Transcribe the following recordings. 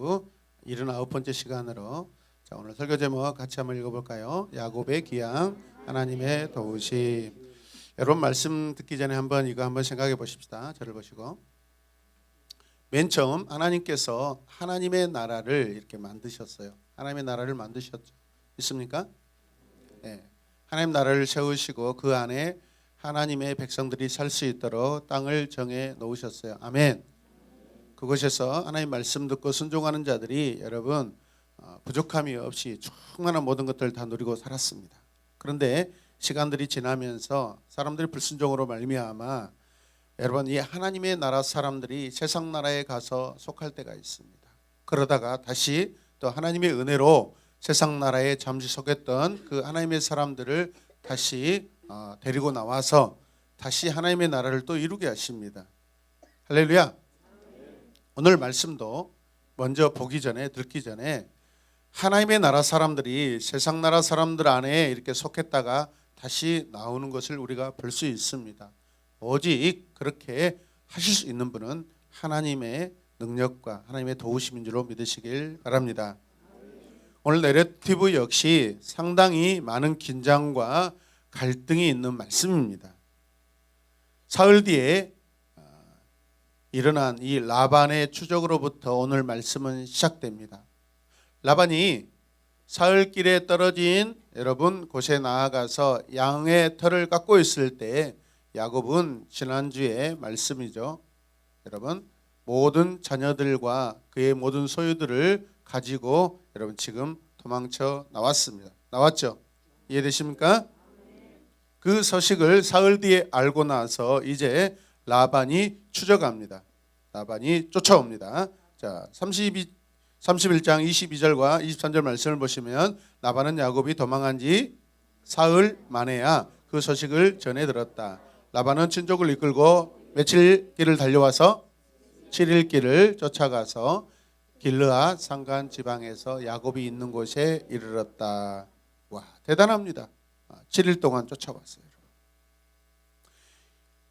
79번째 시간으로 오늘 설교 제목 같이 한번 읽어볼까요? 야곱의 귀양, 하나님의 도우심. 여러분 말씀 듣기 전에 이거 한번 생각해 보십시다. 저를 보시고. 맨 처음 하나님께서 하나님의 나라를 이렇게 만드셨어요. 하나님의 나라를 만드셨죠. 있습니까? 네. 하나님 나라를 세우시고 그 안에 하나님의 백성들이 살 수 있도록 땅을 정해 놓으셨어요. 아멘. 그곳에서 하나님 말씀 듣고 순종하는 자들이 여러분 부족함이 없이 충만한 모든 것들을 다 누리고 살았습니다. 그런데 시간들이 지나면서 사람들이 불순종으로 말미암아 여러분 이 하나님의 나라 사람들이 세상 나라에 가서 속할 때가 있습니다. 그러다가 다시 또 하나님의 은혜로 세상 나라에 잠시 속했던 그 하나님의 사람들을 다시 데리고 나와서 다시 하나님의 나라를 또 이루게 하십니다. 할렐루야. 오늘 말씀도 먼저 보기 전에 듣기 전에 하나님의 나라 사람들이 세상 나라 사람들 안에 이렇게 속했다가 다시 나오는 것을 우리가 볼 수 있습니다. 오직 그렇게 하실 수 있는 분은 하나님의 능력과 하나님의 도우심인 줄로 믿으시길 바랍니다. 오늘 내러티브 역시 상당히 많은 긴장과 갈등이 있는 말씀입니다. 사흘 뒤에 일어난 이 라반의 추적으로부터 오늘 말씀은 시작됩니다. 라반이 사흘길에 떨어진 여러분 곳에 나아가서 양의 털을 깎고 있을 때 야곱은 지난주에 말씀이죠. 여러분 모든 자녀들과 그의 모든 소유들을 가지고 여러분 지금 도망쳐 나왔습니다. 나왔죠? 이해되십니까? 그 소식을 사흘 뒤에 알고 나서 이제 라반이 추적합니다. 라반이 쫓아옵니다. 자, 31장 22절과 23절 말씀을 보시면 라반은 야곱이 도망한 지 사흘 만에야 그 소식을 전해 들었다. 라반은 친족을 이끌고 며칠 길을 달려와서 7일 길을 쫓아가서 길르앗 산간 지방에서 야곱이 있는 곳에 이르렀다. 와, 대단합니다. 7일 동안 쫓아왔어요.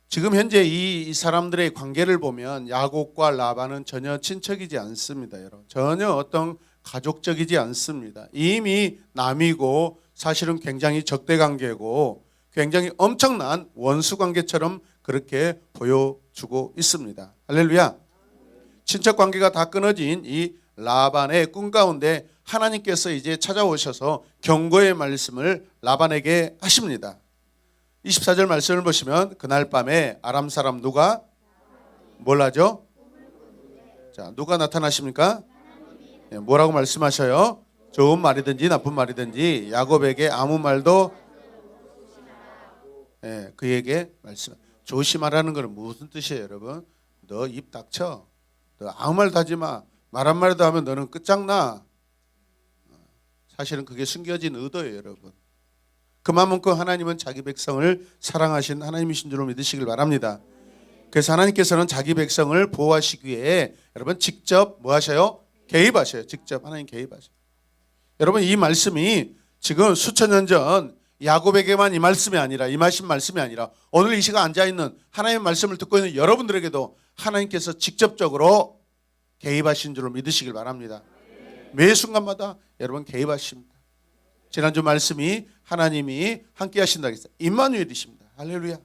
지금 현재 이 사람들의 관계를 보면 야곱과 라반은 전혀 친척이지 않습니다. 여러분. 전혀 어떤 가족적이지 않습니다. 이미 남이고 사실은 굉장히 적대 관계고 굉장히 엄청난 원수 관계처럼 그렇게 보여주고 있습니다. 할렐루야. 친척 관계가 다 끊어진 이 라반의 꿈 가운데 하나님께서 이제 찾아오셔서 경고의 말씀을 라반에게 하십니다. 24절 말씀을 보시면 그날 밤에 아람 사람 누가 뭘 하죠? 자, 누가 나타나십니까? 네, 뭐라고 말씀하셔요? 좋은 말이든지 나쁜 말이든지 야곱에게 아무 말도 네, 그에게 말씀. 조심하라는 것은 무슨 뜻이에요, 여러분? 너 입 닥쳐. 너 아무 말도 하지 마. 말 한마디도 하면 너는 끝장나. 사실은 그게 숨겨진 의도예요, 여러분. 그만큼 하나님은 자기 백성을 사랑하신 하나님이신 줄로 믿으시길 바랍니다. 그래서 하나님께서는 자기 백성을 보호하시기 위해 여러분 직접 뭐 하셔요? 개입하셔요. 직접 하나님 개입하셔요. 여러분 이 말씀이 지금 수천 년 전 야곱에게만 이 말씀이 아니라 임하신 말씀이 아니라 오늘 이 시간 앉아있는 하나님의 말씀을 듣고 있는 여러분들에게도 하나님께서 직접적으로 개입하신 줄로 믿으시길 바랍니다. 매 순간마다 여러분 개입하십니다. 지난주 말씀이 하나님이 함께 하신다고 했어요. 임마누엘이십니다. 할렐루야.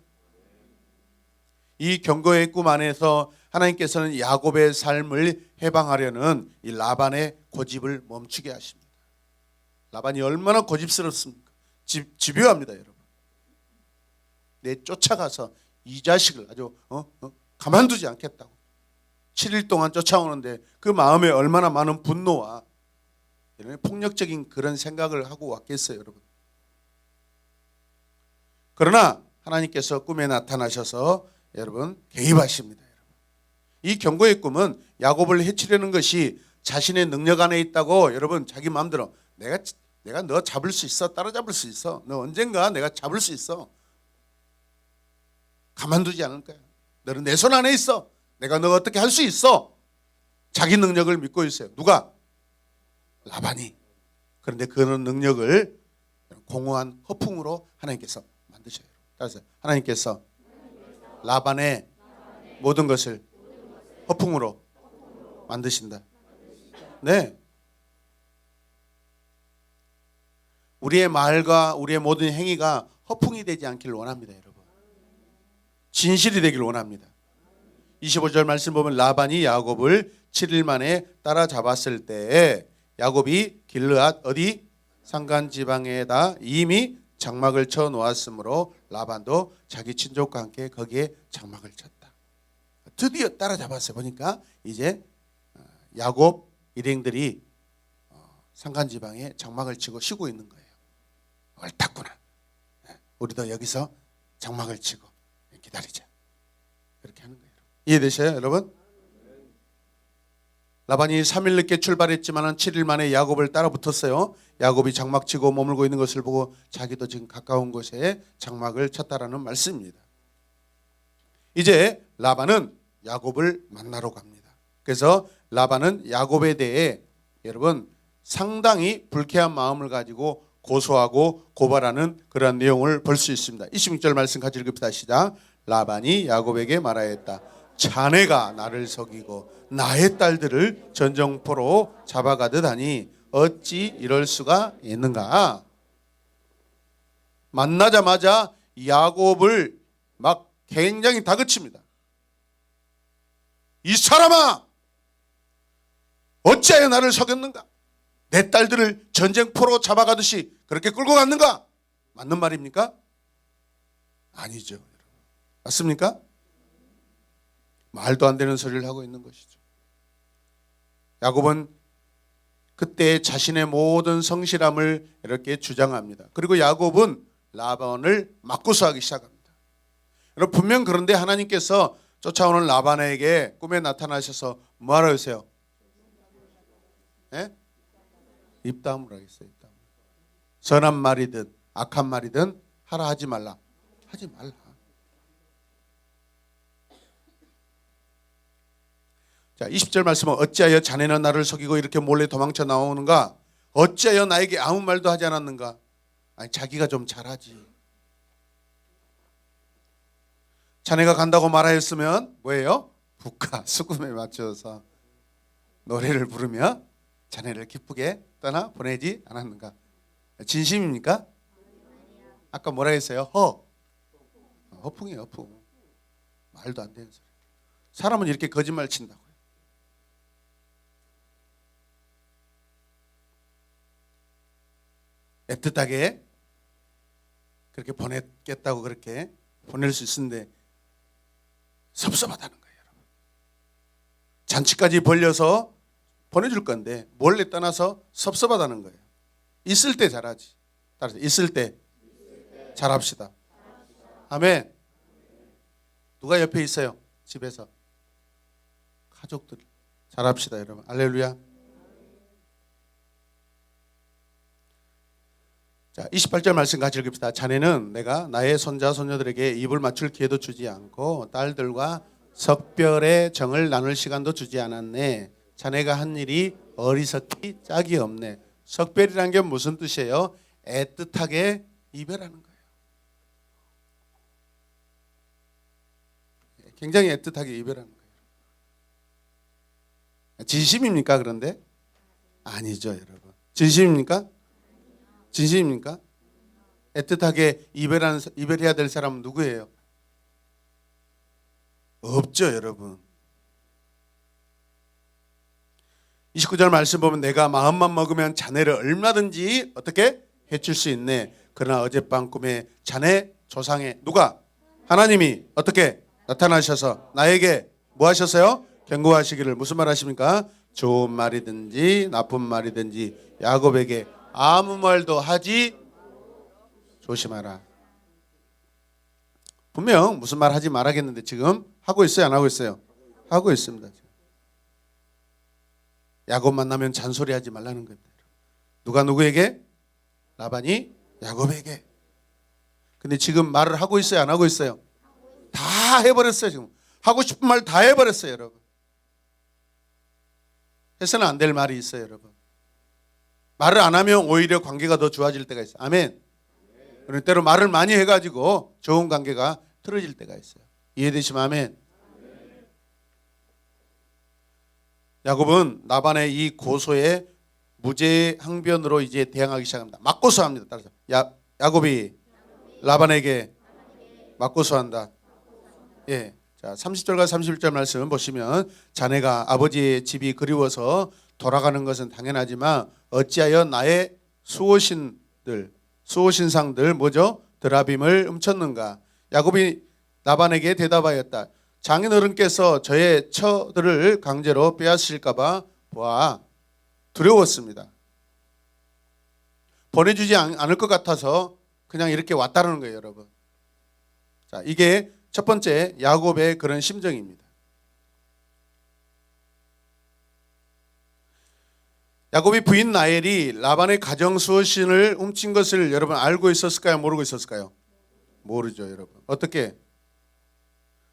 이 경고의 꿈 안에서 하나님께서는 야곱의 삶을 해방하려는 이 라반의 고집을 멈추게 하십니다. 라반이 얼마나 고집스럽습니까? 집요합니다, 여러분. 내 쫓아가서 이 자식을 아주 가만두지 않겠다고 7일 동안 쫓아오는데 그 마음에 얼마나 많은 분노와 이런 폭력적인 그런 생각을 하고 왔겠어요, 여러분. 그러나 하나님께서 꿈에 나타나셔서 여러분 개입하십니다. 여러분. 이 경고의 꿈은 야곱을 해치려는 것이 자신의 능력 안에 있다고 여러분 자기 마음대로 내가 너 잡을 수 있어. 따라잡을 수 있어. 너 언젠가 내가 잡을 수 있어. 가만두지 않을 거야. 너는 내 손 안에 있어. 내가 너 어떻게 할 수 있어. 자기 능력을 믿고 있어요. 누가? 라반이. 그런데 그런 능력을 공허한 허풍으로 하나님께서 만드셔요. 따라서 하나님께서 라반의 모든 것을 허풍으로 만드신다. 네. 우리의 말과 우리의 모든 행위가 허풍이 되지 않기를 원합니다, 여러분. 진실이 되기를 원합니다. 25절 말씀 보면 라반이 야곱을 7일 만에 따라잡았을 때에 야곱이 길르앗 어디 산간 지방에다 이미 장막을 쳐 놓았으므로 라반도 자기 친족과 함께 거기에 장막을 쳤다. 드디어 따라잡았어요. 보니까 이제 야곱 일행들이 산간 지방에 장막을 치고 쉬고 있는 거예요. 옳았구나. 우리도 여기서 장막을 치고 기다리자. 그렇게 하는 거예요. 이해되셔요, 여러분? 라반이 3일 늦게 출발했지만 7일 만에 야곱을 따라 붙었어요. 야곱이 장막 치고 머물고 있는 것을 보고 자기도 지금 가까운 곳에 장막을 쳤다라는 말씀입니다. 이제 라반은 야곱을 만나러 갑니다. 그래서 라반은 야곱에 대해 여러분 상당히 불쾌한 마음을 가지고 고소하고 고발하는 그런 내용을 볼 수 있습니다. 26절 말씀 같이 읽읍시다. 시작. 라반이 야곱에게 말하였다. 자네가 나를 속이고 나의 딸들을 전정포로 잡아가듯 하니 어찌 이럴 수가 있는가. 만나자마자 야곱을 막 굉장히 다그칩니다. 이 사람아, 어찌하여 나를 속였는가? 내 딸들을 전쟁포로 잡아가듯이 그렇게 끌고 갔는가? 맞는 말입니까? 아니죠. 맞습니까? 말도 안 되는 소리를 하고 있는 것이죠. 야곱은 그때 자신의 모든 성실함을 이렇게 주장합니다. 그리고 야곱은 라반을 맞고서하기 시작합니다. 여러분 분명 그런데 하나님께서 쫓아오는 라반에게 꿈에 나타나셔서 뭐하라 하세요? 네? 입다물을 하겠어요. 입다물. 선한 말이든 악한 말이든 하라 하지 말라. 하지 말라. 자, 20절 말씀은 어찌하여 자네는 나를 속이고 이렇게 몰래 도망쳐 나오는가? 어찌하여 나에게 아무 말도 하지 않았는가? 아니 자기가 좀 잘하지. 자네가 간다고 말하였으면 뭐예요? 국가 수금에 맞춰서 노래를 부르며 자네를 기쁘게 떠나 보내지 않았는가? 진심입니까? 아까 뭐라 했어요? 허풍이에요. 허풍. 말도 안 되는 소리. 사람은 이렇게 거짓말 친다고요. 애틋하게 그렇게 보냈겠다고 그렇게 보낼 수 있는데 섭섭하다는 거예요, 여러분. 잔치까지 벌려서 보내줄 건데 몰래 떠나서 섭섭하다는 거예요. 있을 때 잘하지. 따라서 있을 때 잘합시다. 아멘. 누가 옆에 있어요? 집에서 가족들 잘합시다, 여러분. 할렐루야. 자, 28절 말씀 같이 읽읍시다. 자네는 내가 나의 손자 손녀들에게 입을 맞출 기회도 주지 않고 딸들과 석별의 정을 나눌 시간도 주지 않았네. 자네가 한 일이 어리석기 짝이 없네. 석별이라는 게 무슨 뜻이에요? 애틋하게 이별하는 거예요. 굉장히 애틋하게 이별하는 거예요. 진심입니까? 그런데 아니죠, 여러분. 진심입니까? 진심입니까? 애틋하게 이별해야 될 사람은 누구예요? 없죠, 여러분. 29절 말씀 보면 내가 마음만 먹으면 자네를 얼마든지 어떻게 해칠 수 있네. 그러나 어젯밤 꿈에 자네 조상의 누가? 하나님이 어떻게 나타나셔서 나에게 뭐 하셨어요? 경고하시기를. 무슨 말 하십니까? 좋은 말이든지 나쁜 말이든지 야곱에게 아무 말도 하지 조심하라. 분명 무슨 말 하지 말아야겠는데 지금 하고 있어요? 안 하고 있어요? 하고 있습니다. 야곱 만나면 잔소리하지 말라는 겁니다. 누가 누구에게? 라반이 야곱에게. 근데 지금 말을 하고 있어요? 안 하고 있어요? 다 해버렸어요. 지금 하고 싶은 말 다 해버렸어요, 여러분. 해서는 안 될 말이 있어요, 여러분. 말을 안 하면 오히려 관계가 더 좋아질 때가 있어요. 아멘. 그럴 때로 말을 많이 해가지고 좋은 관계가 틀어질 때가 있어요. 이해되시면 아멘. 야곱은 라반의 이 고소에 무죄 항변으로 이제 대항하기 시작합니다. 맞고소합니다. 따라서 야곱이 라반에게 맞고소한다. 예. 자, 30절과 31절 말씀 보시면 자네가 아버지의 집이 그리워서 돌아가는 것은 당연하지만 어찌하여 나의 수호신상들 뭐죠? 드라빔을 훔쳤는가? 야곱이 라반에게 대답하였다. 장인어른께서 저의 처들을 강제로 빼앗으실까 봐 두려웠습니다. 보내주지 않을 것 같아서 그냥 이렇게 왔다는 거예요, 여러분. 자, 이게 첫 번째 야곱의 그런 심정입니다. 야곱이 부인 라헬이 라반의 가정 수호신을 훔친 것을 여러분 알고 있었을까요? 모르고 있었을까요? 모르죠, 여러분. 어떻게?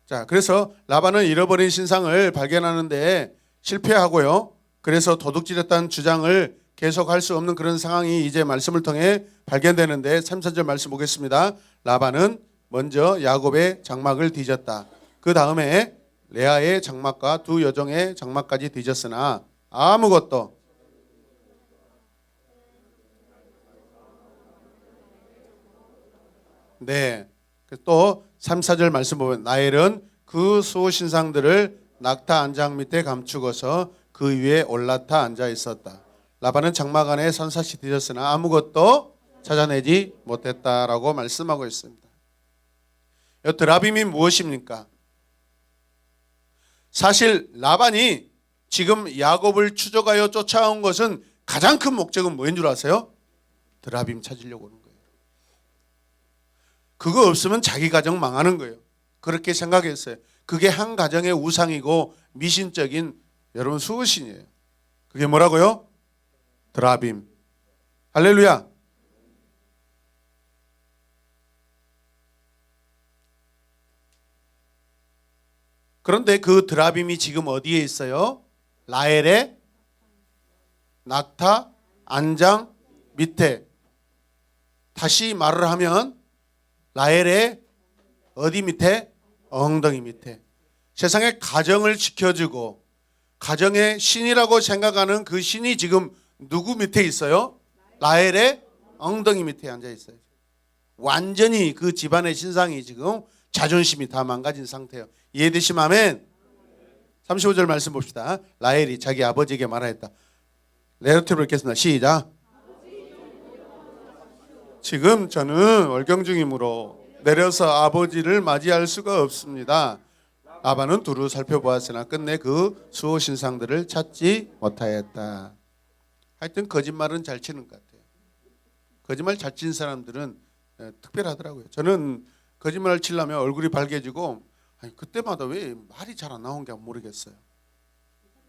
자, 그래서 라반은 잃어버린 신상을 발견하는데 실패하고요. 그래서 도둑질했다는 주장을 계속할 수 없는 그런 상황이 이제 말씀을 통해 발견되는데 3, 4절 말씀 보겠습니다. 라반은 먼저 야곱의 장막을 뒤졌다. 그 다음에 레아의 장막과 두 여종의 장막까지 뒤졌으나 아무것도 네. 또 3, 4절 말씀 보면 라헬은 그 수호신상들을 낙타 안장 밑에 감추고서 그 위에 올라타 앉아 있었다. 라반은 장막 안에 산사시 뒤졌으나 아무것도 찾아내지 못했다라고 말씀하고 있습니다. 이 드라빔이 무엇입니까? 사실 라반이 지금 야곱을 추적하여 쫓아온 것은 가장 큰 목적은 뭐인 줄 아세요? 드라빔 찾으려고 오는 거예요. 그거 없으면 자기 가정 망하는 거예요. 그렇게 생각했어요. 그게 한 가정의 우상이고 미신적인 여러분 수호신이에요. 그게 뭐라고요? 드라빔. 할렐루야. 그런데 그 드라빔이 지금 어디에 있어요? 라헬의 낙타 안장 밑에. 다시 말을 하면 라헬의 어디 밑에? 엉덩이 밑에. 세상의 가정을 지켜주고 가정의 신이라고 생각하는 그 신이 지금 누구 밑에 있어요? 라헬의 엉덩이 밑에 앉아 있어요. 완전히 그 집안의 신상이 지금 자존심이 다 망가진 상태예요. 이해되시면 아멘. 35절 말씀 봅시다. 라헬이 자기 아버지에게 말하였다. 내러티브를 읽겠습니다. 시작. 지금 저는 월경 중이므로 내려서 아버지를 맞이할 수가 없습니다. 라반은 두루 살펴보았으나 끝내 그 수호신상들을 찾지 못하였다. 하여튼 거짓말은 잘 치는 것 같아요. 거짓말 잘 치는 사람들은 특별하더라고요. 저는 거짓말을 치려면 얼굴이 밝아지고 그때마다 왜 말이 잘 안 나온 게 모르겠어요.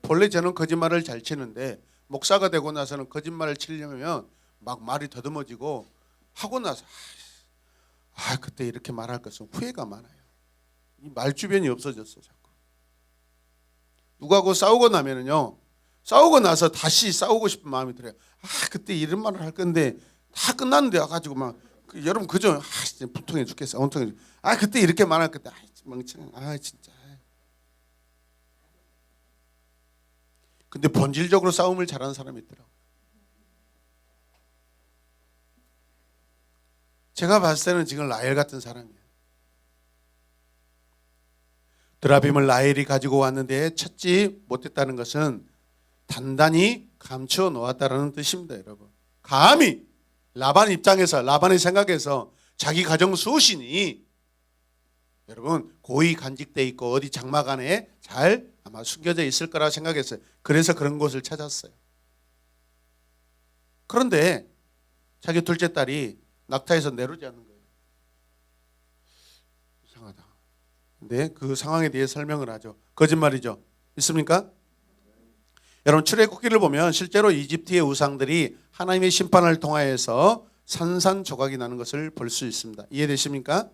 본래 저는 거짓말을 잘 치는데 목사가 되고 나서는 거짓말을 치려면 막 말이 더듬어지고 하고 나서 그때 이렇게 말할 것은 후회가 많아요. 이 말 주변이 없어졌어 자꾸. 누구하고 싸우고 나면은요, 싸우고 나서 다시 싸우고 싶은 마음이 들어요. 그때 이런 말을 할 건데 다 끝났는데 와가지고 막 여러분 그죠? 진짜 분통해 죽겠어. 온통해. 그때 이렇게 말할 건데 멍청해. 진짜. 근데 본질적으로 싸움을 잘하는 사람이 있더라고요. 제가 봤을 때는 지금 라헬 같은 사람이에요. 드라빔을 라헬이 가지고 왔는데 찾지 못했다는 것은 단단히 감춰 놓았다는 뜻입니다, 여러분. 감히 라반 입장에서, 라반의 생각에서 자기 가정 수호신이 여러분 고이 간직돼 있고 어디 장막 안에 잘 아마 숨겨져 있을 거라 생각했어요. 그래서 그런 곳을 찾았어요. 그런데 자기 둘째 딸이 낙타에서 내려오지 않는 거예요. 이상하다. 근데 그 상황에 대해 설명을 하죠. 거짓말이죠. 있습니까? 여러분 출애굽기를 보면 실제로 이집트의 우상들이 하나님의 심판을 통하여서 산산조각이 나는 것을 볼 수 있습니다. 이해되십니까?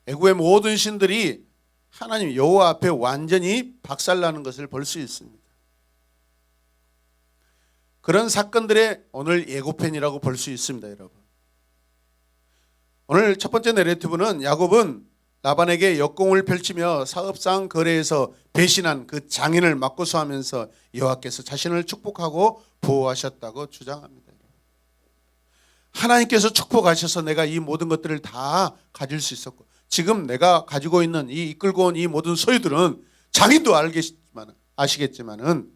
애굽의 모든 신들이 하나님 여호와 앞에 완전히 박살나는 것을 볼 수 있습니다. 그런 사건들의 오늘 예고편이라고 볼 수 있습니다, 여러분. 오늘 첫 번째 내레티브는 야곱은 라반에게 역공을 펼치며 사업상 거래에서 배신한 그 장인을 맞고소하면서 여호와께서 자신을 축복하고 보호하셨다고 주장합니다. 하나님께서 축복하셔서 내가 이 모든 것들을 다 가질 수 있었고, 지금 내가 가지고 있는 이 이끌고 온 이 모든 소유들은 자기도 아시겠지만은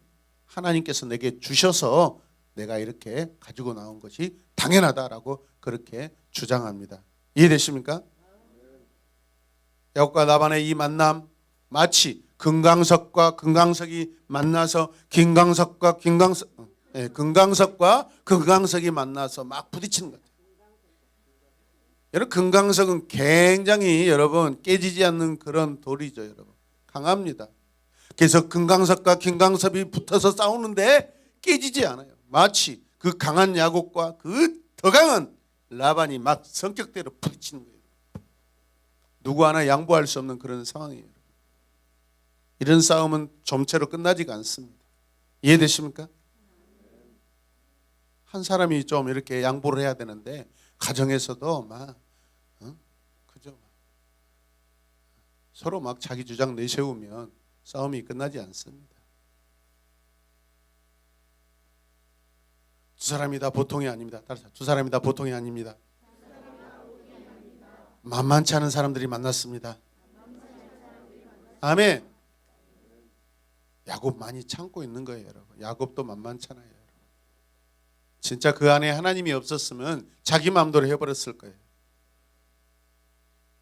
하나님께서 내게 주셔서 내가 이렇게 가지고 나온 것이 당연하다라고 그렇게 주장합니다. 이해되십니까? 야곱과 라반의 이 만남, 마치 금강석과 금강석이 만나서 금강석과 금강석이 만나서 막 부딪히는 것. 여러분, 금강석은 굉장히 여러분 깨지지 않는 그런 돌이죠. 여러분, 강합니다. 그래서 금강석과 금강석이 붙어서 싸우는데 깨지지 않아요. 마치 그 강한 야곱과 그 더 강한 라반이 막 성격대로 부딪히는 거예요. 누구 하나 양보할 수 없는 그런 상황이에요. 이런 싸움은 좀채로 끝나지가 않습니다. 이해되십니까? 한 사람이 좀 이렇게 양보를 해야 되는데 가정에서도 막 그죠? 서로 막 자기 주장 내세우면 싸움이 끝나지 않습니다. 두 사람이 다 보통이 아닙니다. 두 사람이 다 보통이 아닙니다. 만만치 않은 사람들이 만났습니다. 아멘. 야곱 많이 참고 있는 거예요, 여러분. 야곱도 만만찮아요, 여러분. 진짜 그 안에 하나님이 없었으면 자기 마음대로 해버렸을 거예요.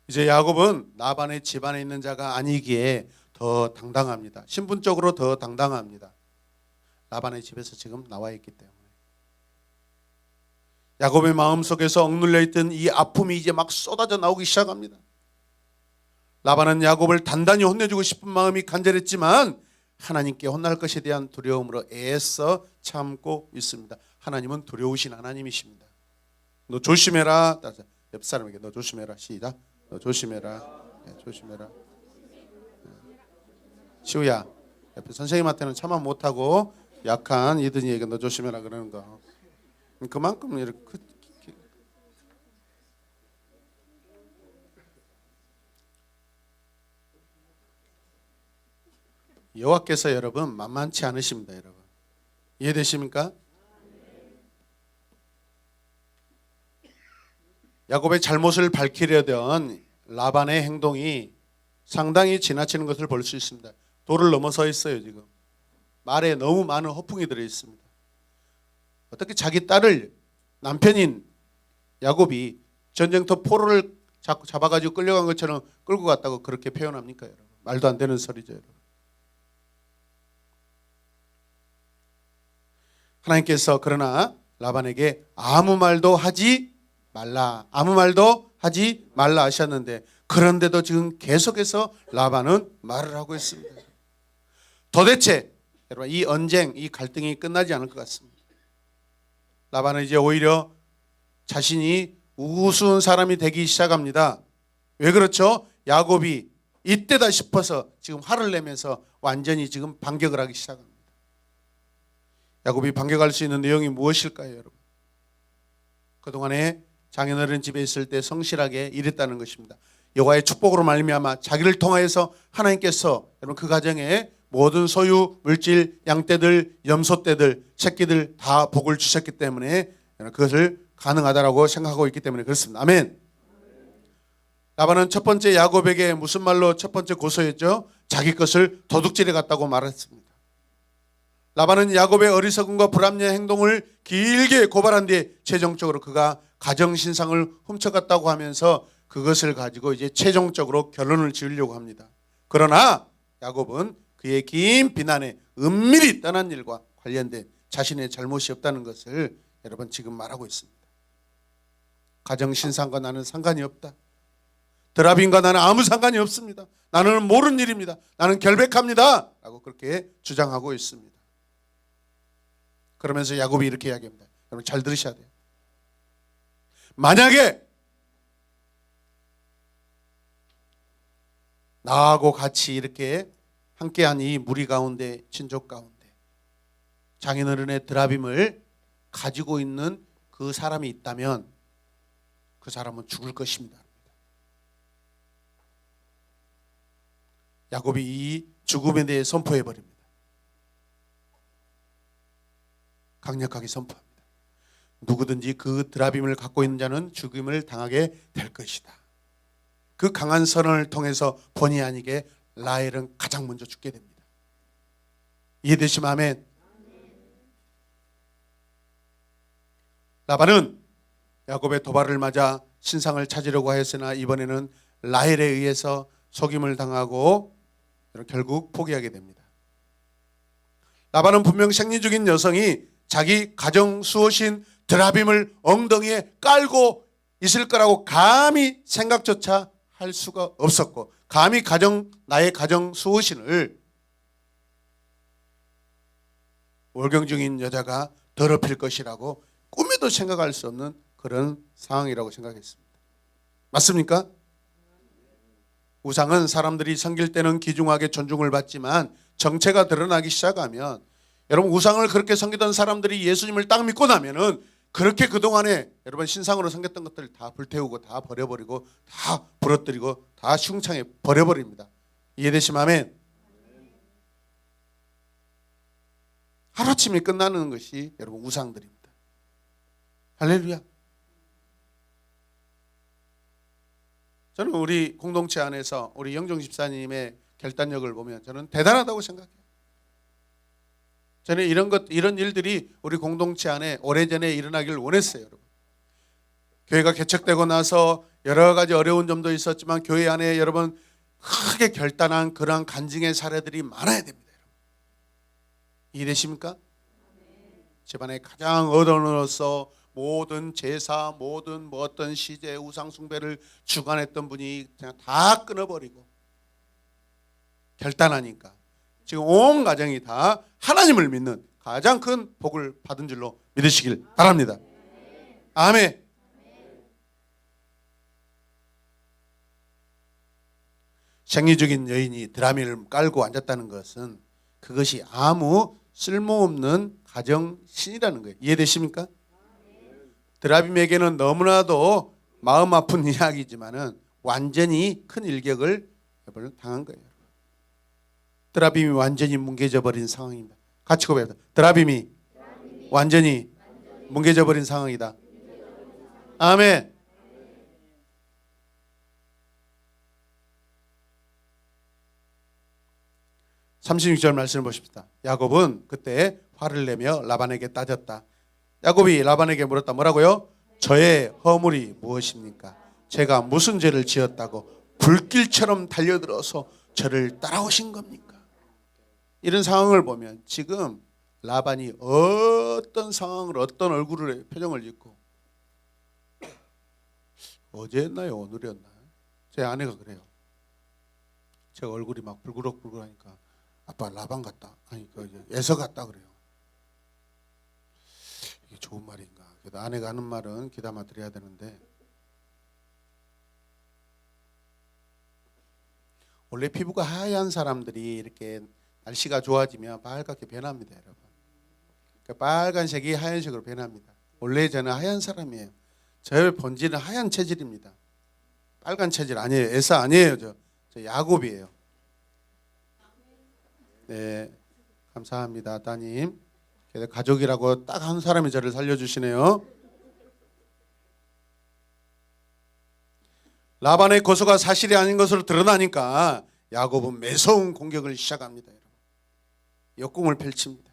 이제 야곱은 라반의 집안에 있는 자가 아니기에 더 당당합니다. 신분적으로 더 당당합니다. 라반의 집에서 지금 나와 있기 때문에. 야곱의 마음속에서 억눌려 있던 이 아픔이 이제 막 쏟아져 나오기 시작합니다. 라반은 야곱을 단단히 혼내주고 싶은 마음이 간절했지만 하나님께 혼날 것에 대한 두려움으로 애써 참고 있습니다. 하나님은 두려우신 하나님이십니다. 너 조심해라. 옆 사람에게 너 조심해라. 시작. 너 조심해라. 네, 조심해라. 시우야, 옆에 선생님한테는 참아 못하고 약한 이든이에게 너 조심해라 그러는 거. 그만큼 이렇게 여호와께서 여러분 만만치 않으십니다. 여러분, 이해되십니까? 야곱의 잘못을 밝히려던 라반의 행동이 상당히 지나치는 것을 볼 수 있습니다. 도를 넘어서 있어요. 지금 말에 너무 많은 허풍이 들어 있습니다. 어떻게 자기 딸을 남편인 야곱이 전쟁터 포로를 잡아가지고 끌려간 것처럼 끌고 갔다고 그렇게 표현합니까? 여러분, 말도 안 되는 소리죠. 여러분. 하나님께서 그러나 라반에게 아무 말도 하지 말라 하셨는데, 그런데도 지금 계속해서 라반은 말을 하고 있습니다. 도대체 여러분, 이 언쟁, 이 갈등이 끝나지 않을 것 같습니다. 라반은 이제 오히려 자신이 우스운 사람이 되기 시작합니다. 왜 그렇죠? 야곱이 이때다 싶어서 지금 화를 내면서 완전히 지금 반격을 하기 시작합니다. 야곱이 반격할 수 있는 내용이 무엇일까요, 여러분? 그동안에 장인어른 집에 있을 때 성실하게 일했다는 것입니다. 여호와의 축복으로 말미암아 자기를 통하여서 하나님께서 여러분 그 가정에 모든 소유, 물질, 양떼들, 염소떼들, 새끼들 다 복을 주셨기 때문에 그것을 가능하다라고 생각하고 있기 때문에 그렇습니다. 아멘. 라반은 첫 번째 야곱에게 무슨 말로 첫 번째 고소했죠? 자기 것을 도둑질해 갔다고 말했습니다. 라반은 야곱의 어리석음과 불합리한 행동을 길게 고발한 뒤에 최종적으로 그가 가정신상을 훔쳐갔다고 하면서 그것을 가지고 이제 최종적으로 결론을 지으려고 합니다. 그러나 야곱은 그의 긴 비난에 은밀히 떠난 일과 관련된 자신의 잘못이 없다는 것을 여러분 지금 말하고 있습니다. 가정신상과 나는 상관이 없다. 드라빈과 나는 아무 상관이 없습니다. 나는 모르는 일입니다. 나는 결백합니다. 라고 그렇게 주장하고 있습니다. 그러면서 야곱이 이렇게 이야기합니다. 여러분 잘 들으셔야 돼요. 만약에 나하고 같이 이렇게 함께한 이 무리 가운데, 친족 가운데 장인어른의 드라빔을 가지고 있는 그 사람이 있다면 그 사람은 죽을 것입니다. 야곱이 이 죽음에 대해 선포해 버립니다. 강력하게 선포합니다. 누구든지 그 드라빔을 갖고 있는 자는 죽음을 당하게 될 것이다. 그 강한 선언을 통해서 본의 아니게 라헬은 가장 먼저 죽게 됩니다. 이해되시면 아멘. 라반은 야곱의 도발을 맞아 신상을 찾으려고 하였으나 이번에는 라헬에 의해서 속임을 당하고 결국 포기하게 됩니다. 라반은 분명 생리적인 여성이 자기 가정 수호신 드라빔을 엉덩이에 깔고 있을 거라고 감히 생각조차 할 수가 없었고, 감히 나의 가정 수호신을 월경중인 여자가 더럽힐 것이라고 꿈에도 생각할 수 없는 그런 상황이라고 생각했습니다. 맞습니까? 우상은 사람들이 섬길 때는 귀중하게 존중을 받지만 정체가 드러나기 시작하면, 여러분 우상을 그렇게 섬기던 사람들이 예수님을 딱 믿고 나면은 그렇게 그동안에 여러분 신상으로 섬겼던 것들을 다 불태우고 다 버려버리고 다 부러뜨리고 다 흉창에 버려버립니다. 이해되시면 아멘. 하루아침에 끝나는 것이 여러분 우상들입니다. 할렐루야. 저는 우리 공동체 안에서 우리 영종 집사님의 결단력을 보면 저는 대단하다고 생각해요. 저는 이런 일들이 우리 공동체 안에 오래전에 일어나길 원했어요, 여러분. 교회가 개척되고 나서 여러 가지 어려운 점도 있었지만 교회 안에 여러분 크게 결단한 그러한 간증의 사례들이 많아야 됩니다, 여러분. 이해되십니까? 집안의 가장 어른으로서 모든 제사, 모든 어떤 시제, 우상 숭배를 주관했던 분이 그냥 다 끊어버리고 결단하니까 지금 온 가정이 다 하나님을 믿는 가장 큰 복을 받은 줄로 믿으시길 바랍니다. 아멘. 생리적인 여인이 드라미를 깔고 앉았다는 것은 그것이 아무 쓸모없는 가정신이라는 거예요. 이해되십니까? 드라빔에게는 너무나도 마음 아픈 이야기지만은 완전히 큰 일격을 당한 거예요. 드라빔이 완전히 뭉개져 버린 상황입니다. 같이 고백합니다. 드라빔이 완전히 뭉개져 버린 상황이다. 아멘. (36절) 말씀을 보십시다. 야곱은 그때 화를 내며 라반에게 따졌다. 야곱이 라반에게 물었다. 뭐라고요? 저의 허물이 무엇입니까? 제가 무슨 죄를 지었다고 불길처럼 달려들어서 저를 따라오신 겁니까? 이런 상황을 보면 지금 라반이 어떤 상황을, 어떤 얼굴을, 표정을 짓고, 어제였나요? 오늘이었나요? 제 아내가 그래요. 제가 얼굴이 막 불그럭불그럭하니까 아빠 라반 같다, 아니 에서 같다 그래요. 이게 좋은 말인가? 그래도 아내가 하는 말은 귀담아 드려야 되는데, 원래 피부가 하얀 사람들이 이렇게 날씨가 좋아지면 빨갛게 변합니다, 여러분. 그러니까 빨간색이 하얀색으로 변합니다. 원래 저는 하얀 사람이에요. 저의 본질은 하얀 체질입니다. 빨간 체질 아니에요. 에서 아니에요. 저 야곱이에요. 네, 감사합니다, 따님. 가족이라고 딱 한 사람이 저를 살려주시네요. 라반의 고소가 사실이 아닌 것으로 드러나니까 야곱은 매서운 공격을 시작합니다. 역공을 펼칩니다.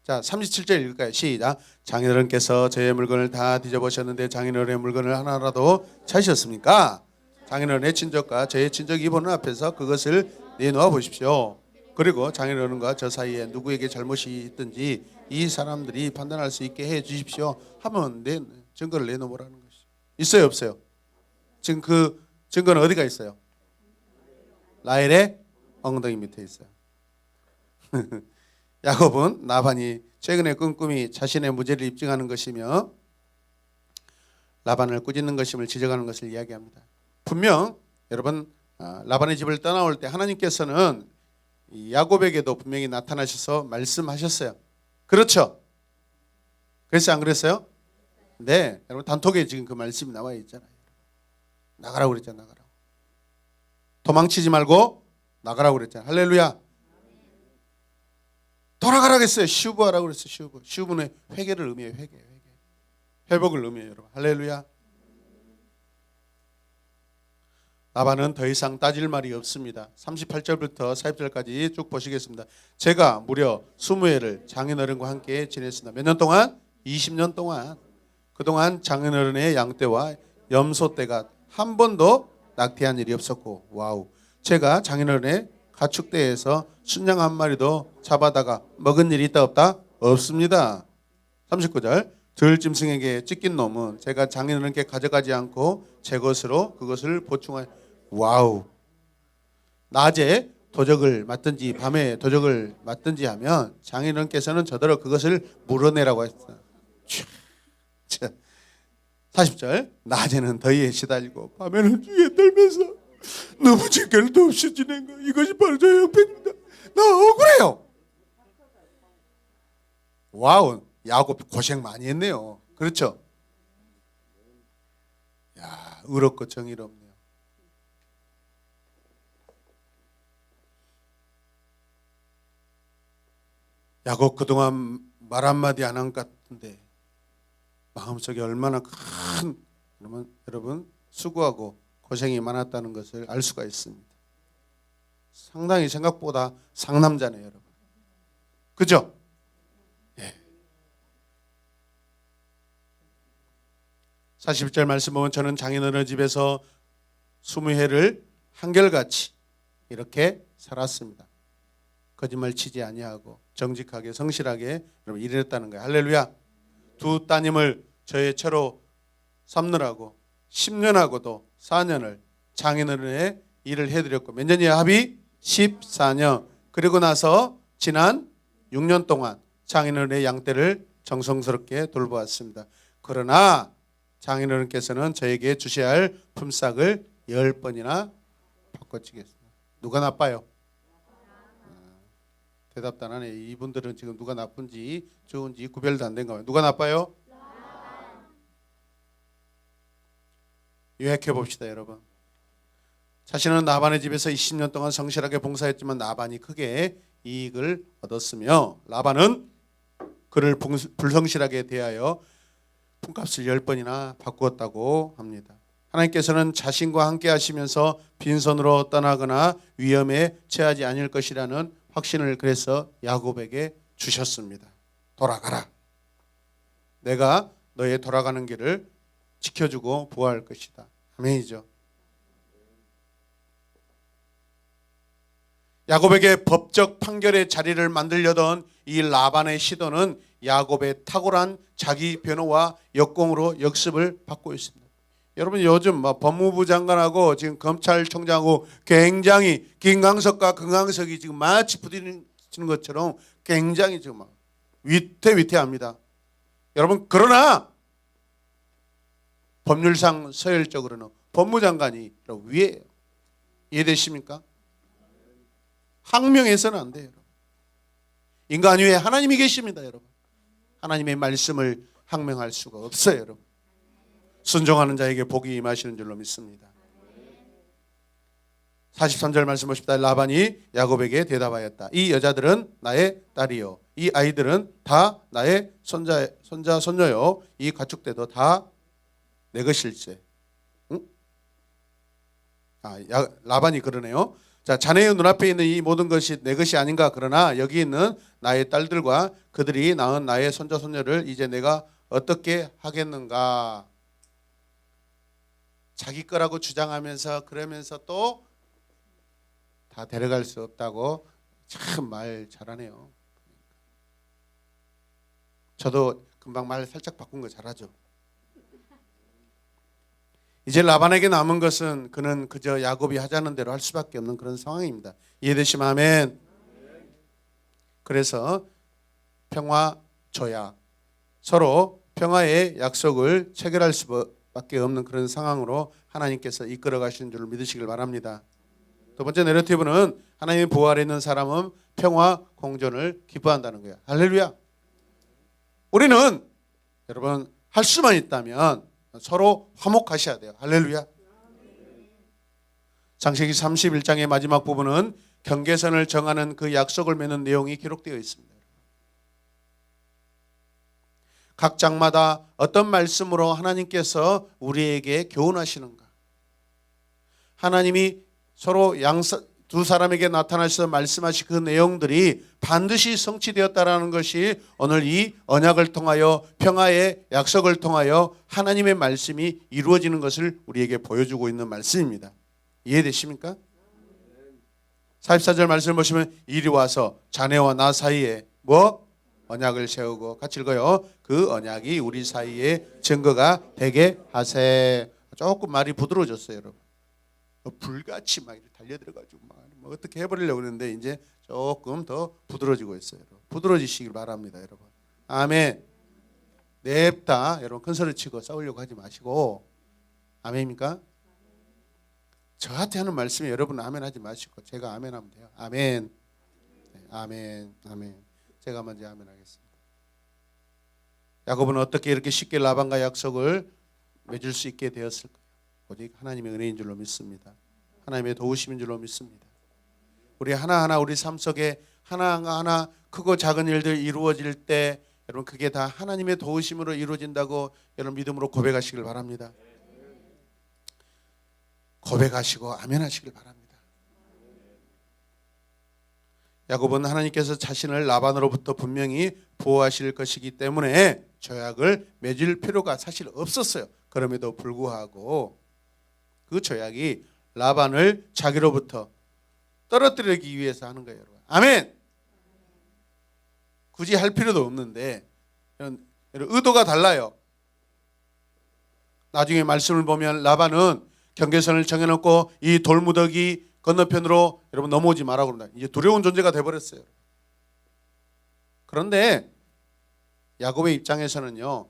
자, 37절 읽을까요? 시작. 장인어른께서 저의 물건을 다 뒤져보셨는데 장인어른의 물건을 하나라도 찾으셨습니까? 장인어른의 친족과 저의 친족이 보는 앞에서 그것을 내놓아 보십시오. 그리고 장인어른과 저 사이에 누구에게 잘못이 있든지 이 사람들이 판단할 수 있게 해 주십시오 하면 증거를 내놓으라는 것이죠. 있어요, 없어요? 지금 그 증거는 어디가 있어요? 라헬의 엉덩이 밑에 있어요. 야곱은 라반이 최근에 꾼 꿈이 자신의 무죄를 입증하는 것이며 라반을 꾸짖는 것임을 지적하는 것을 이야기합니다. 분명 여러분 라반의 집을 떠나올 때 하나님께서는 야곱에게도 분명히 나타나셔서 말씀하셨어요. 그렇죠? 그랬어요, 안 그랬어요? 네, 여러분 단톡에 지금 그 말씀이 나와 있잖아요. 나가라고 그랬잖아요. 나가라고. 도망치지 말고 나가라고 그랬잖아요. 할렐루야. 돌아가라고 했어요. 슈브하라고 그랬어요. 슈브. 슈브는 회개를 의미해요. 회개. 회복을 의미해요. 여러분. 할렐루야. 라반은 더 이상 따질 말이 없습니다. 38절부터 40절까지 쭉 보시겠습니다. 제가 무려 20회를 장인어른과 함께 지냈습니다. 몇 년 동안? 20년 동안. 그동안 장인어른의 양떼와 염소떼가 한 번도 낙태한 일이 없었고, 와우. 제가 장인어른의 가축대에서 순양 한 마리도 잡아다가 먹은 일이 있다 없다? 없습니다. 39절. 들짐승에게 찢긴 놈은 제가 장인어른께 가져가지 않고 제 것으로 그것을 보충하여. 와우. 낮에 도적을 맞든지 밤에 도적을 맞든지 하면 장인어른께서는 저더러 그것을 물어내라고 했어요. 40절. 낮에는 더위에 시달리고 밤에는 주위에 떨면서 너무 징계도 없이 지낸 거, 이것이 바로 저의 형편입니다. 나 억울해요. 와우. 야곱 고생 많이 했네요. 그렇죠? 야, 의롭고 정의롭네요. 야곱 그동안 말 한마디 안 한 것 같은데 마음속에 얼마나 큰, 여러분 수고하고 고생이 많았다는 것을 알 수가 있습니다. 상당히 생각보다 상남자네요, 여러분. 그죠? 예. 41절 말씀 보면 저는 장인어른 집에서 20회를 한결같이 이렇게 살았습니다. 거짓말 치지 아니하고 정직하게 성실하게 여러분 일했다는 거예요. 할렐루야. 두 따님을 저의 채로 삼느라고 10년하고도 4년을 장인어른의 일을 해드렸고, 몇 년이야 합의? 14년. 그리고 나서 지난 6년 동안 장인어른의 양떼를 정성스럽게 돌보았습니다. 그러나 장인어른께서는 저에게 주셔야 할 품삯을 10번이나 바꿔주겠습니다. 누가 나빠요? 대답도 안 하네. 이분들은 지금 누가 나쁜지 좋은지 구별도 안 된 거예요. 누가 나빠요? 요약해 봅시다, 여러분. 자신은 라반의 집에서 20년 동안 성실하게 봉사했지만 라반이 크게 이익을 얻었으며 라반은 그를 불성실하게 대하여 품값을 10번이나 바꾸었다고 합니다. 하나님께서는 자신과 함께 하시면서 빈손으로 떠나거나 위험에 처하지 않을 것이라는 확신을 그래서 야곱에게 주셨습니다. 돌아가라. 내가 너의 돌아가는 길을 지켜주고 보호할 것이다. 아멘이죠. 야곱에게 법적 판결의 자리를 만들려던 이 라반의 시도는 야곱의 탁월한 자기 변호와 역공으로 역습을 받고 있습니다. 여러분 요즘 법무부 장관하고 지금 검찰총장하고 굉장히 김광석과 금광석이 지금 마치 부딪히는 것처럼 굉장히 지금 위태위태합니다. 여러분 그러나 법률상 서열적으로는 법무장관이 위에요. 이해되십니까? 항명해서는 안 돼요. 여러분. 인간 위에 하나님이 계십니다. 여러분. 하나님의 말씀을 항명할 수가 없어요. 여러분. 순종하는 자에게 복이 임하시는 줄로 믿습니다. 43절 말씀 보십시다. 라반이 야곱에게 대답하였다. 이 여자들은 나의 딸이요, 이 아이들은 다 나의 손자 손녀요, 이 가축대도 다 내 것일세. 응? 라반이 그러네요. 자, 자네의 눈앞에 있는 이 모든 것이 내 것이 아닌가. 그러나 여기 있는 나의 딸들과 그들이 낳은 나의 손자 손녀를 이제 내가 어떻게 하겠는가. 자기 거라고 주장하면서 그러면서 또 다 데려갈 수 없다고 참 말 잘하네요. 저도 금방 말 살짝 바꾼 거 잘하죠. 이제 라반에게 남은 것은 그는 그저 야곱이 하자는 대로 할 수밖에 없는 그런 상황입니다. 이해되시면 아멘. 그래서 평화 조약, 서로 평화의 약속을 체결할 수밖에 없는 그런 상황으로 하나님께서 이끌어 가시는 줄 믿으시길 바랍니다. 두 번째 내러티브는 하나님의 보호 아래 있는 사람은 평화 공존을 기뻐한다는 거예요. 할렐루야. 우리는 여러분 할 수만 있다면 서로 화목하셔야 돼요. 할렐루야. 창세기 31장의 마지막 부분은 경계선을 정하는 그 약속을 맺는 내용이 기록되어 있습니다. 각 장마다 어떤 말씀으로 하나님께서 우리에게 교훈하시는가? 하나님이 서로 두 사람에게 나타나셔서 말씀하신 그 내용들이 반드시 성취되었다라는 것이 오늘 이 언약을 통하여 평화의 약속을 통하여 하나님의 말씀이 이루어지는 것을 우리에게 보여주고 있는 말씀입니다. 이해되십니까? 44절 말씀을 보시면 이리 와서 자네와 나 사이에 언약을 세우고 같이 읽어요. 그 언약이 우리 사이에 증거가 되게 하세. 조금 말이 부드러워졌어요, 여러분. 불같이 막 달려들어가지고 막 어떻게 해버리려고 그러는데 이제 조금 더 부드러워지고 있어요. 여러분. 부드러워지시길 바랍니다, 여러분. 아멘. 냅다 여러분 큰 소리 치고 싸우려고 하지 마시고 아멘입니까? 저한테 하는 말씀에 여러분은 아멘 하지 마시고 제가 아멘 하면 돼요. 아멘. 네, 아멘. 아멘. 제가 먼저 아멘 하겠습니다. 야곱은 어떻게 이렇게 쉽게 라반과 약속을 맺을 수 있게 되었을까요? 오직 하나님의 은혜인 줄로 믿습니다. 하나님의 도우심인 줄로 믿습니다. 우리 하나하나 우리 삶 속에 하나하나 크고 작은 일들 이루어질 때 여러분 그게 다 하나님의 도우심으로 이루어진다고 여러분 믿음으로 고백하시길 바랍니다. 고백하시고 아멘 하시길 바랍니다. 야곱은 하나님께서 자신을 라반으로부터 분명히 보호하실 것이기 때문에 조약을 맺을 필요가 사실 없었어요. 그럼에도 불구하고 그 조약이 라반을 자기로부터 떨어뜨리기 위해서 하는 거예요. 여러분. 아멘. 굳이 할 필요도 없는데 이런 의도가 달라요. 나중에 말씀을 보면 라반은 경계선을 정해놓고 이 돌무더기 건너편으로 여러분 넘어오지 말라고 그런다. 이제 두려운 존재가 돼버렸어요. 그런데 야곱의 입장에서는요,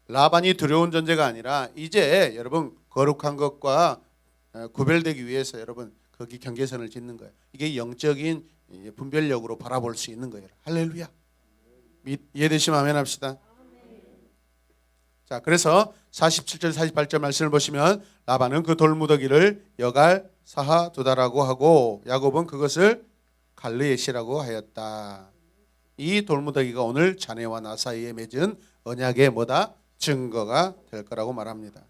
라반이 두려운 존재가 아니라 이제 여러분 거룩한 것과 구별되기 위해서 여러분 거기 경계선을 짓는 거예요. 이게 영적인 분별력으로 바라볼 수 있는 거예요. 할렐루야. 이해되시면 아멘 합시다. 자, 그래서 47절 48절 말씀을 보시면 라반은 그 돌무더기를 여갈 사하두다라고 하고 야곱은 그것을 갈르엣이라고 하였다. 이 돌무더기가 오늘 자네와 나 사이에 맺은 언약의 증거가 될 거라고 말합니다.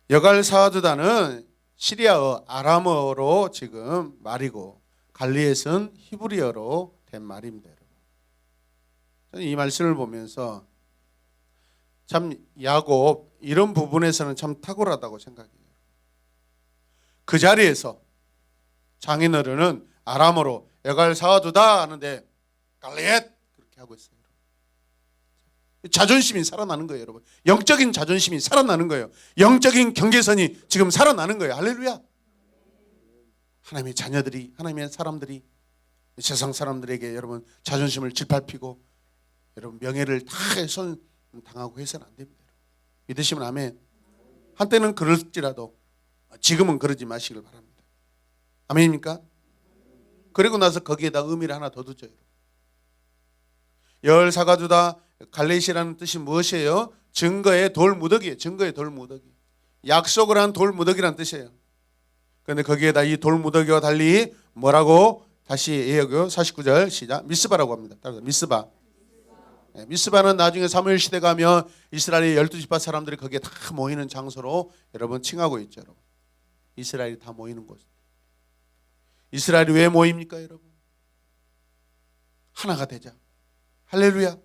여갈 사하두다는 시리아어 아람어로 지금 말이고 갈르엣은 히브리어로 된 말입니다. 저는 이 말씀을 보면서 참 야곱 이런 부분에서는 참 탁월하다고 생각해요. 그 자리에서 장인어른은 아람어로 여갈 사하두다 하는데 갈르엣 그렇게 하고 있어요. 자존심이 살아나는 거예요, 여러분. 영적인 자존심이 살아나는 거예요. 영적인 경계선이 지금 살아나는 거예요. 할렐루야. 하나님의 자녀들이, 하나님의 사람들이 세상 사람들에게 여러분 자존심을 짓밟히고 여러분 명예를 다 손 당하고 해서는 안 됩니다. 믿으시면 아멘. 한때는 그럴지라도 지금은 그러지 마시길 바랍니다. 아멘입니까? 그리고 나서 거기에다 의미를 하나 더 두죠. 열 사가두다 갈레시라는 뜻이 무엇이에요? 증거의 돌무더기예요. 증거의 돌무더기. 약속을 한 돌무더기라는 뜻이에요. 그런데 거기에다 이 돌무더기와 달리 뭐라고 다시 얘기해요. 49절 시작. 미스바라고 합니다. 따라서 미스바. 미스바는 나중에 사무엘 시대 가면 이스라엘의 12지파 사람들이 거기에 다 모이는 장소로 여러분 칭하고 있죠. 여러분. 이스라엘이 다 모이는 곳. 이스라엘이 왜 모입니까, 여러분? 하나가 되자. 할렐루야.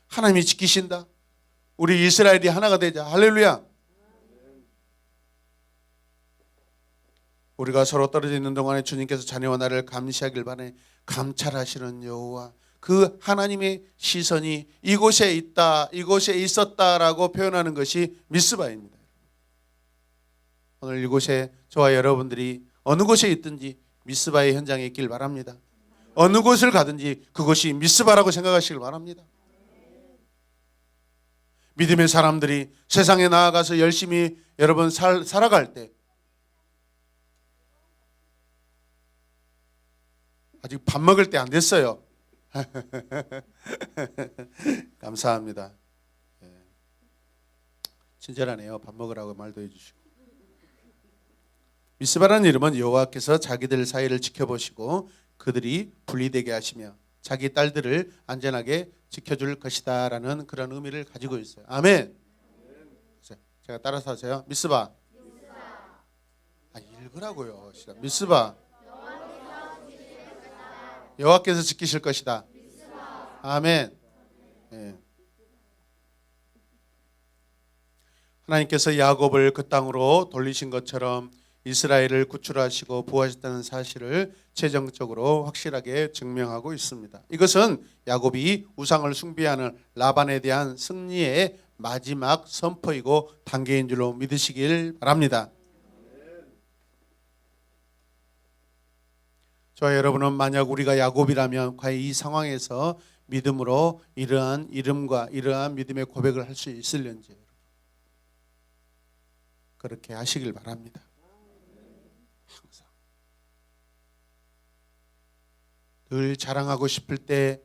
하나님이 지키신다. 우리 이스라엘이 하나가 되자. 할렐루야. 우리가 서로 떨어져 있는 동안에 주님께서 자네와 나를 감시하길 바래. 감찰하시는 여호와. 그 하나님의 시선이 이곳에 있다, 이곳에 있었다라고 표현하는 것이 미스바입니다. 오늘 이곳에 저와 여러분들이 어느 곳에 있든지 미스바의 현장에 있길 바랍니다. 어느 곳을 가든지 그곳이 미스바라고 생각하시길 바랍니다. 믿음의 사람들이 세상에 나아가서 열심히 여러분 살아갈 때 아직 밥 먹을 때 안 됐어요. 감사합니다. 친절하네요. 밥 먹으라고 말도 해주시고. 미스바라는 이름은 여호와께서 자기들 사이를 지켜보시고 그들이 분리되게 하시며 자기 딸들을 안전하게 지켜줄 것이다 라는 그런 의미를 가지고 있어요. 아멘. 제가 따라서 하세요. 미스바. 읽으라고요. 미스바. 여호와께서 지키실 것이다. 아멘. 네. 하나님께서 야곱을 그 땅으로 돌리신 것처럼 이스라엘을 구출하시고 부하셨다는 사실을 최종적으로 확실하게 증명하고 있습니다. 이것은 야곱이 우상을 숭배하는 라반에 대한 승리의 마지막 선포이고 단계인 줄로 믿으시길 바랍니다. 저와 여러분은 만약 우리가 야곱이라면 과연 이 상황에서 믿음으로 이러한 이름과 이러한 믿음의 고백을 할 수 있을는지 그렇게 하시길 바랍니다. 항상 늘 자랑하고 싶을 때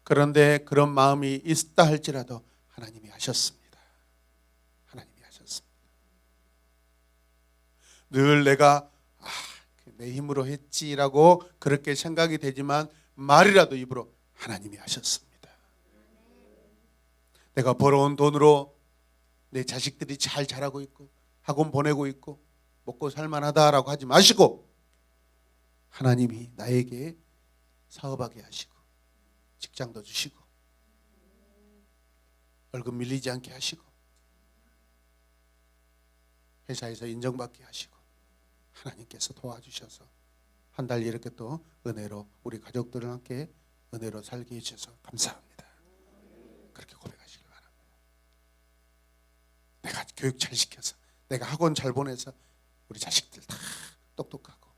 그런데 그런 마음이 있다 할지라도 하나님이 하셨습니다. 하나님이 하셨습니다. 늘 내가 내 힘으로 했지라고 그렇게 생각이 되지만 말이라도 입으로 하나님이 하셨습니다. 내가 벌어온 돈으로 내 자식들이 잘 자라고 있고 학원 보내고 있고 먹고 살만하다라고 하지 마시고 하나님이 나에게 사업하게 하시고 직장도 주시고 월급 밀리지 않게 하시고 회사에서 인정받게 하시고 하나님께서 도와주셔서 한 달 이렇게 또 은혜로 우리 가족들과 함께 은혜로 살게 해주셔서 감사합니다. 그렇게 고백하시길 바랍니다. 내가 교육 잘 시켜서 내가 학원 잘 보내서 우리 자식들 다 똑똑하고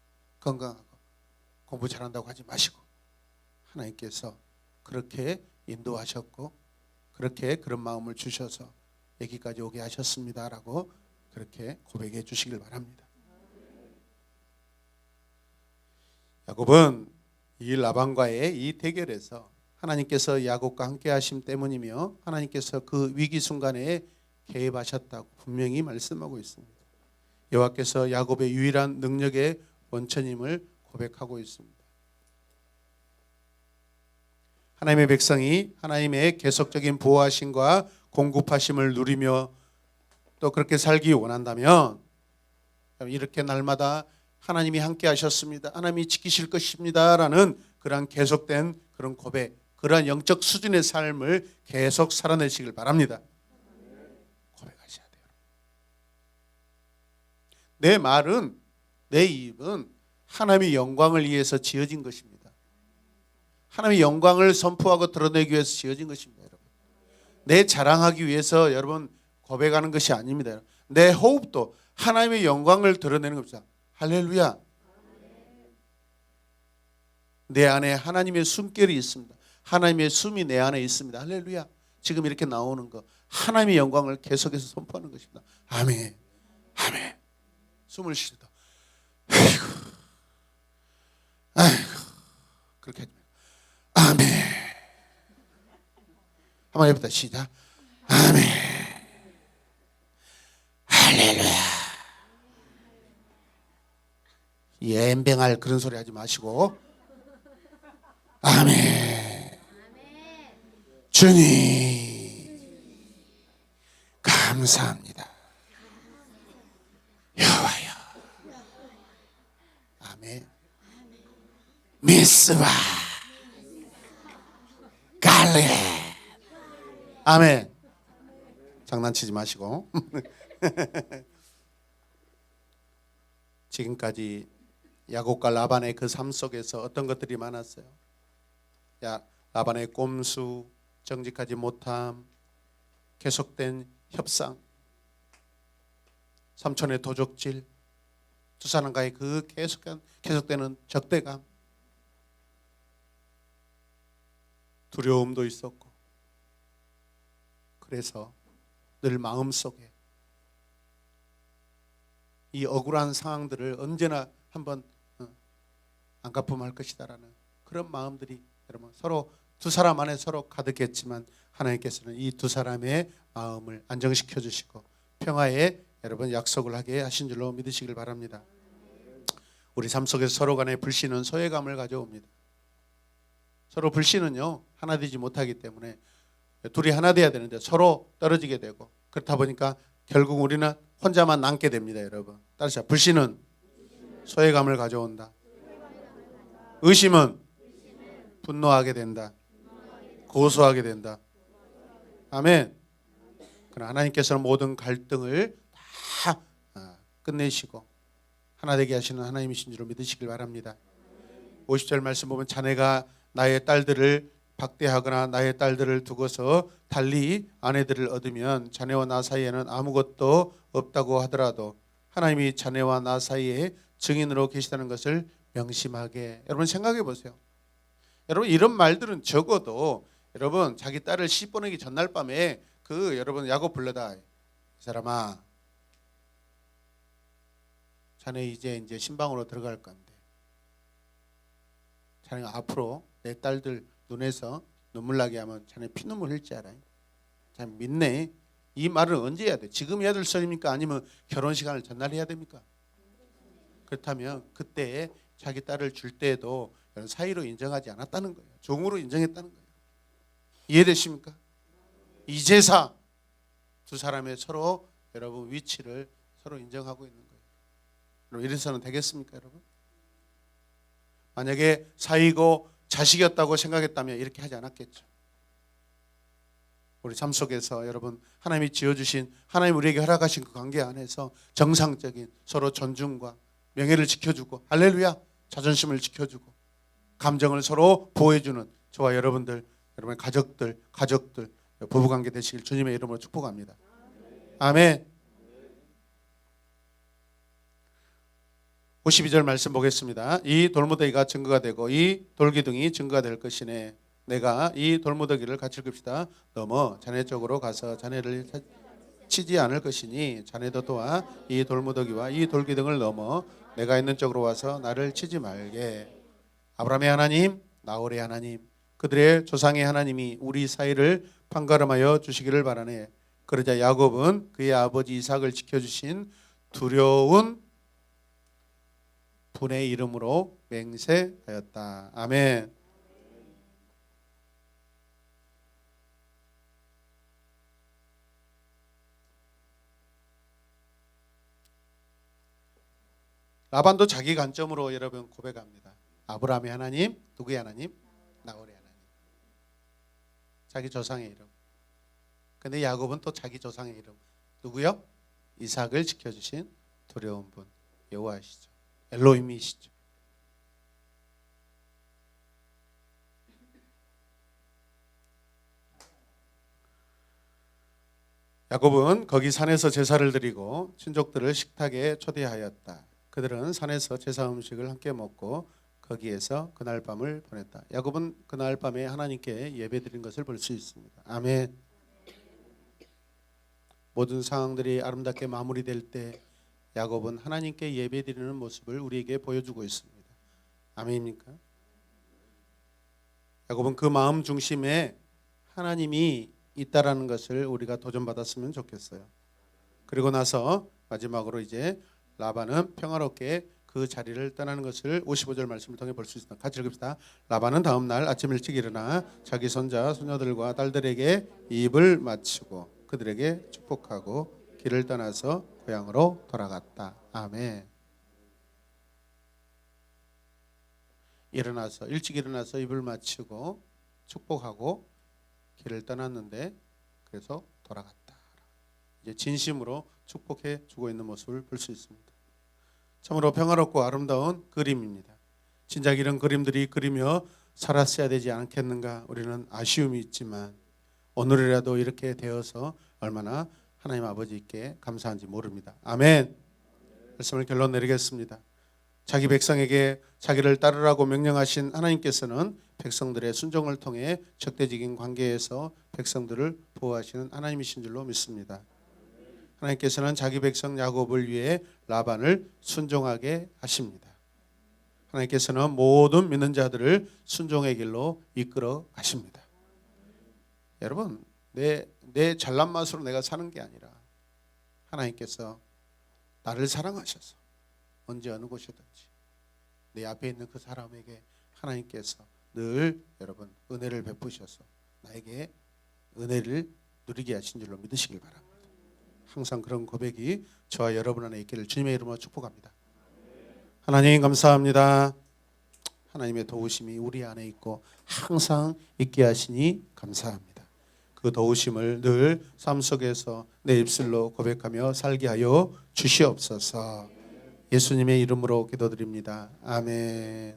건강하고 공부 잘한다고 하지 마시고 하나님께서 그렇게 인도하셨고 그렇게 그런 마음을 주셔서 여기까지 오게 하셨습니다라고 그렇게 고백해 주시길 바랍니다. 야곱은 이 라반과의 이 대결에서 하나님께서 야곱과 함께 하심 때문이며 하나님께서 그 위기 순간에 개입하셨다고 분명히 말씀하고 있습니다. 여호와께서 야곱의 유일한 능력의 원천임을 고백하고 있습니다. 하나님의 백성이 하나님의 계속적인 보호하심과 공급하심을 누리며 또 그렇게 살기 원한다면 이렇게 날마다 하나님이 함께 하셨습니다. 하나님이 지키실 것입니다. 라는 그러한 계속된 그런 고백, 그러한 영적 수준의 삶을 계속 살아내시길 바랍니다. 고백하셔야 돼요. 내 말은, 내 입은 하나님의 영광을 위해서 지어진 것입니다. 하나님의 영광을 선포하고 드러내기 위해서 지어진 것입니다. 여러분. 내 자랑하기 위해서 여러분 고백하는 것이 아닙니다. 내 호흡도 하나님의 영광을 드러내는 겁니다. 할렐루야. 내 안에 하나님의 숨결이 있습니다. 하나님의 숨이 내 안에 있습니다. 할렐루야. 지금 이렇게 나오는 거 하나님의 영광을 계속해서 선포하는 것입니다. 아멘. 아멘. 숨을 쉬다. 아이고. 아이고. 그렇게 하지 말고. 아멘. 한번 해보다 시작. 아멘. 할렐루야. 엠뱅할 그런 소리 하지 마시고 아멘. 주님 감사합니다. 여호와여. 아멘. 미스바 갈레. 아멘. 장난치지 마시고 지금까지 야곱과 라반의 그 삶 속에서 어떤 것들이 많았어요? 라반의 꼼수, 정직하지 못함, 계속된 협상, 삼촌의 도적질, 두 사람과의 그 계속되는 적대감, 두려움도 있었고, 그래서 늘 마음속에 이 억울한 상황들을 언제나 한번 안갚음할 것이다라는 그런 마음들이 여러분 서로 두 사람 안에 서로 가득했지만 하나님께서는 이 두 사람의 마음을 안정시켜 주시고 평화의 여러분 약속을 하게 하신 줄로 믿으시길 바랍니다. 우리 삶 속에서 서로 간의 불신은 소외감을 가져옵니다. 서로 불신은요 하나 되지 못하기 때문에 둘이 하나 돼야 되는데 서로 떨어지게 되고, 그렇다 보니까 결국 우리는 혼자만 남게 됩니다. 여러분 따라서 불신은 소외감을 가져온다. 의심은 분노하게 된다. 고소하게 된다. 아멘. 그러나 하나님께서는 모든 갈등을 다 끝내시고 하나 되게 하시는 하나님이신 줄 믿으시길 바랍니다. 50절 말씀 보면 자네가 나의 딸들을 박대하거나 나의 딸들을 두고서 달리 아내들을 얻으면 자네와 나 사이에는 아무것도 없다고 하더라도 하나님이 자네와 나 사이에 증인으로 계시다는 것을 명심하게. 여러분 생각해 보세요. 여러분 이런 말들은 적어도 여러분 자기 딸을 시 보내기 전날 밤에 여러분 야곱 불러다. 이 사람아, 자네 이제 신방으로 들어갈 건데 자네가 앞으로 내 딸들 눈에서 눈물 나게 하면 자네 피눈물 흘지 알아. 참 믿네. 이 말을 언제 해야 돼? 지금 해야 될 소리입니까? 아니면 결혼 시간을 전날 해야 됩니까? 그렇다면 그때 자기 딸을 줄 때에도 사이로 인정하지 않았다는 거예요. 종으로 인정했다는 거예요. 이해되십니까? 이제사 두 사람의 서로 여러분 위치를 서로 인정하고 있는 거예요. 여러분 이래서는 되겠습니까, 여러분? 만약에 사이고 자식이었다고 생각했다면 이렇게 하지 않았겠죠. 우리 삶 속에서 여러분 하나님이 지어주신, 하나님 우리에게 허락하신 그 관계 안에서 정상적인 서로 존중과 명예를 지켜주고, 할렐루야, 자존심을 지켜주고 감정을 서로 보호해주는 저와 여러분들, 여러분의 가족들 부부관계 되시길 주님의 이름으로 축복합니다. 아멘. 52절 말씀 보겠습니다. 이 돌무더기가 증거가 되고 이 돌기둥이 증거가 될 것이네. 내가 이 돌무더기를 갇힐 것이다 넘어 자네 쪽으로 가서 자네를 치지 않을 것이니 자네도 또한 이 돌무더기와 이 돌기둥을 넘어 내가 있는 쪽으로 와서 나를 치지 말게. 아브라함의 하나님, 나홀의 하나님, 그들의 조상의 하나님이 우리 사이를 판가름하여 주시기를 바라네. 그러자 야곱은 그의 아버지 이삭을 지켜주신 두려운 분의 이름으로 맹세하였다. 아멘. 라반도 자기 관점으로 여러분 고백합니다. 아브라함의 하나님, 누구의 하나님? 나홀의 하나님. 자기 조상의 이름. 근데 야곱은 또 자기 조상의 이름. 누구요? 이삭을 지켜주신 두려운 분, 여호와시죠. 엘로힘이시죠. 야곱은 거기 산에서 제사를 드리고 친족들을 식탁에 초대하였다. 그들은 산에서 제사 음식을 함께 먹고 거기에서 그날 밤을 보냈다. 야곱은 그날 밤에 하나님께 예배드린 것을 볼 수 있습니다. 아멘. 모든 상황들이 아름답게 마무리될 때 야곱은 하나님께 예배드리는 모습을 우리에게 보여주고 있습니다. 아멘입니까? 야곱은 그 마음 중심에 하나님이 있다라는 것을 우리가 도전받았으면 좋겠어요. 그리고 나서 마지막으로 이제 라반은 평화롭게 그 자리를 떠나는 것을 55절 말씀을 통해 볼 수 있습니다. 같이 읽읍시다. 라반은 다음 날 아침 일찍 일어나 자기 손자 손녀들과 딸들에게 입을 맞추고 그들에게 축복하고 길을 떠나서 고향으로 돌아갔다. 아멘. 일찍 일어나서 입을 맞추고 축복하고 길을 떠났는데 그래서 돌아갔다. 이제 진심으로 축복해 주고 있는 모습을 볼 수 있습니다. 참으로 평화롭고 아름다운 그림입니다. 진작 이런 그림들이 그리며 살았어야 되지 않겠는가 우리는 아쉬움이 있지만 오늘이라도 이렇게 되어서 얼마나 하나님 아버지께 감사한지 모릅니다. 아멘. 말씀을 결론 내리겠습니다. 자기 백성에게 자기를 따르라고 명령하신 하나님께서는 백성들의 순종을 통해 적대적인 관계에서 백성들을 보호하시는 하나님이신 줄로 믿습니다. 하나님께서는 자기 백성 야곱을 위해 라반을 순종하게 하십니다. 하나님께서는 모든 믿는 자들을 순종의 길로 이끌어 가십니다. 여러분, 내 잘난 맛으로 내가 사는 게 아니라 하나님께서 나를 사랑하셔서 언제 어느 곳이든지 내 앞에 있는 그 사람에게 하나님께서 늘 여러분 은혜를 베푸셔서 나에게 은혜를 누리게 하신 줄로 믿으시길 바랍니다. 항상 그런 고백이 저와 여러분 안에 있기를 주님의 이름으로 축복합니다. 하나님 감사합니다. 하나님의 도우심이 우리 안에 있고 항상 있게 하시니 감사합니다. 그 도우심을 늘 삶 속에서 내 입술로 고백하며 살게 하여 주시옵소서. 예수님의 이름으로 기도드립니다. 아멘.